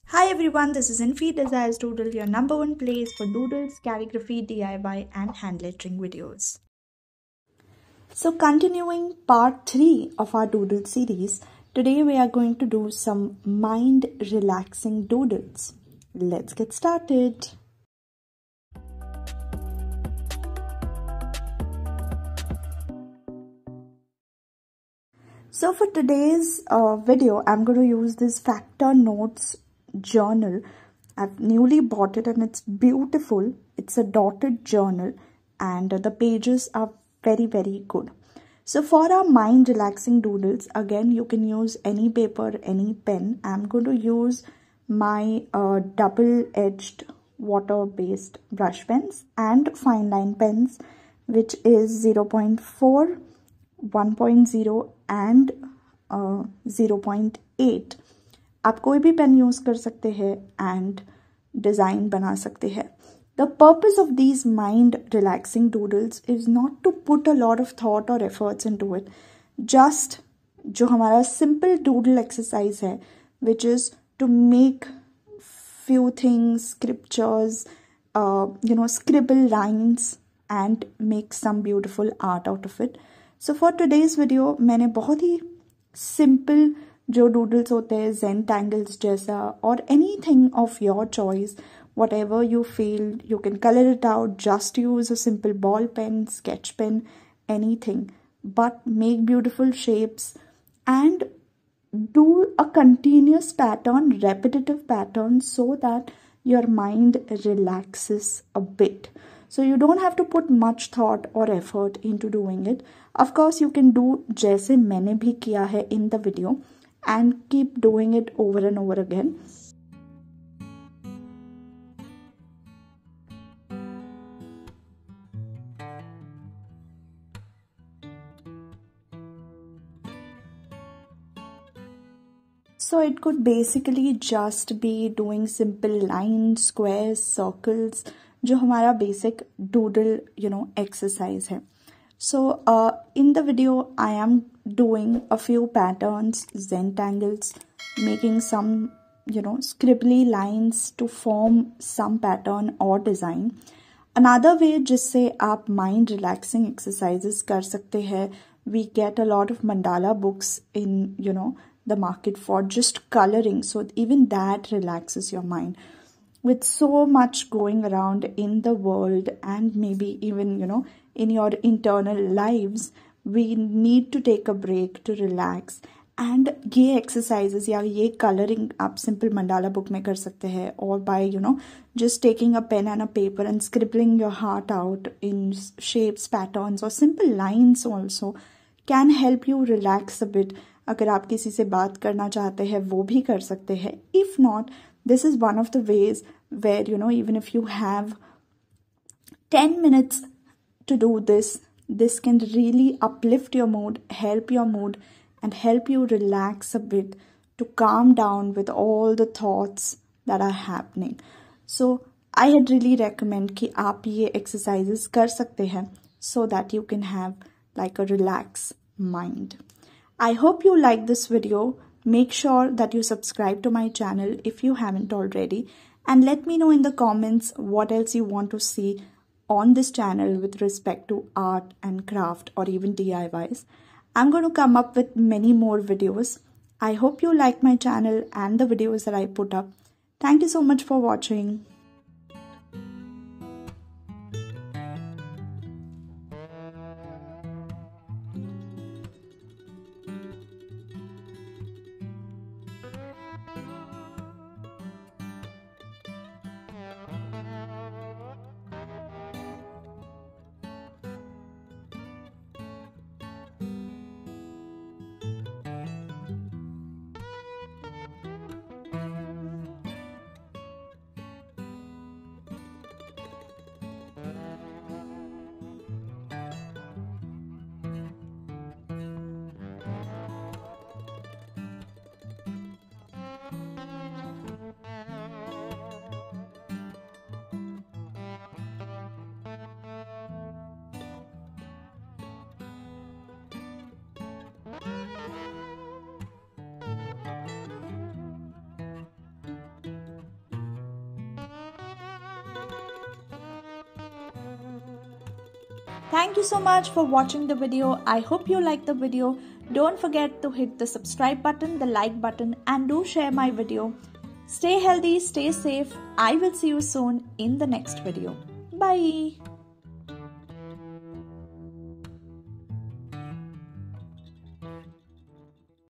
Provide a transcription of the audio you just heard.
Hi everyone, this is Infi Desires Doodle, your number one place for doodles, calligraphy, DIY, and hand lettering videos. So, continuing part 3 of our doodle series, today we are going to do some mind relaxing doodles. Let's get started. So for today's video, I'm going to use this Factor Notes journal. I've newly bought it and it's beautiful. It's a dotted journal and the pages are very good. So for our mind relaxing doodles, again you can use any paper, any pen. I'm going to use my double-edged water-based brush pens and fine line pens, which is 0.4, 1.0 and 0.8. आप कोई भी pen use कर सकते हैं and design बना सकते हैं. The purpose of these mind relaxing doodles is not to put a lot of thought or efforts into it. Just जो हमारा simple doodle exercise है, which is to make few things, scriptures, scribble lines and make some beautiful art out of it. So for today's video मैंने बहुत ही simple जो doodles होते हैं Zen-tangles जैसा और anything of your choice, whatever you feel, you can color it out, just use a simple ball pen, sketch pen, anything, but make beautiful shapes and do a continuous pattern, repetitive pattern, so that your mind relaxes a bit. So you don't have to put much thought or effort into doing it. Of course, you can do जैसे मैंने भी किया है in the video and keep doing it over and over again. So it could basically just be doing simple lines, squares, circles, जो हमारा basic doodle, exercise है. So in the video, I am doing a few patterns, Zen-tangles, making some, scribbly lines to form some pattern or design. Another way जिससे आप mind relaxing exercises कर सकते हैं, we get a lot of mandala books in, the market for just coloring. So even that relaxes your mind. With so much going around in the world and maybe even, in your internal lives, we need to take a break to relax. And ये exercises या ये coloring आप simple mandala book में कर सकते हैं, or by just taking a pen and a paper and scribbling your heart out in shapes, patterns or simple lines also can help you relax a bit. अगर आप किसी से बात करना चाहते हैं वो भी कर सकते हैं. If not, this is one of the ways where even if you have 10 minutes to do this can really uplift your mood, help your mood and help you relax a bit, to calm down with all the thoughts that are happening. So I had really recommend कि आप ये exercises कर सकते हैं so that you can have like a relaxed mind. I hope you like this video. Make sure that you subscribe to my channel if you haven't already, and let me know in the comments what else you want to see on this channel with respect to art and craft or even DIYs. I'm going to come up with many more videos. I hope you like my channel and the videos that I put up. Thank you so much for watching. Thank you so much for watching the video. I hope you liked the video. Don't forget to hit the subscribe button, the like button, and do share my video. Stay healthy, stay safe. I will see you soon in the next video. Bye.